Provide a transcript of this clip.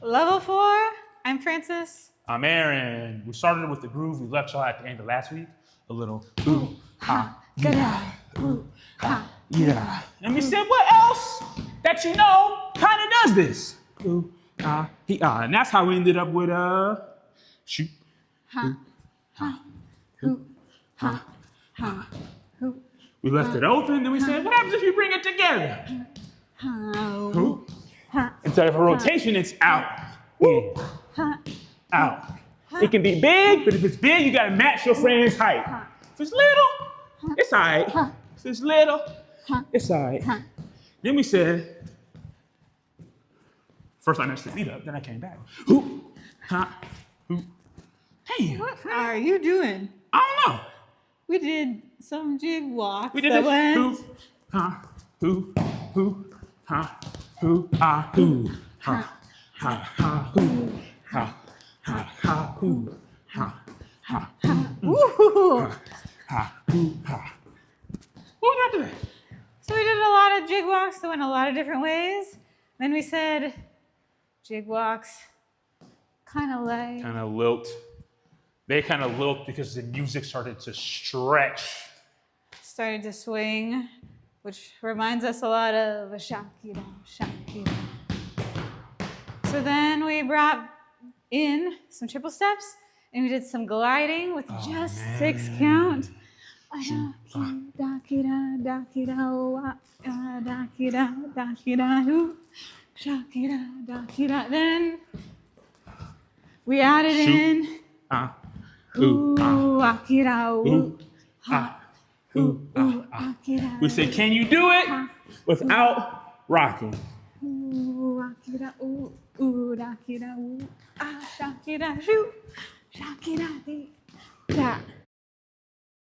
Level 4, I'm Francis. I'm Aaron. We started with the groove we left y'all at the end of last week. A little ooh, ha, yeah, ooh, ha, yeah. And we said, what else that you know kind of does this? Ooh, ha, he, ah. And that's how we ended up with shoot. Ha, ha, hoo, ha, ha, hoo. We left it open, then we said, what happens if you bring it together? Hoo. Instead of a rotation, it's out, in, out. It can be big, but if it's big, you gotta match your friend's height. If it's little, it's all right. If it's little, it's all right. Then we said, first I messed the feet up, then I came back. Hoop, ha, hoop. Damn. What are you doing? I don't know. We did some jig walks. We did this. Hoop, ha, hoop, hoop, ha, hoop, ha, hoop, ha, ha, ha, hoop, ha. Ha, ha, hoo, ha, ha, Woo! ha, hoo, ha. What did I do? So we did a lot of jig walks that went a lot of different ways. Then we said jig walks kind of like... Kind of lilt. They kind of lilt because the music started to stretch. Started to swing, which reminds us a lot of a Shakira, Shakira. So then we brought in some triple steps, and we did some gliding with just 6 count. Then we added in we said, can you do it without rocking? Shakira, ooh, da kira, ooh, ah, shakira, shoo, shakira, dee.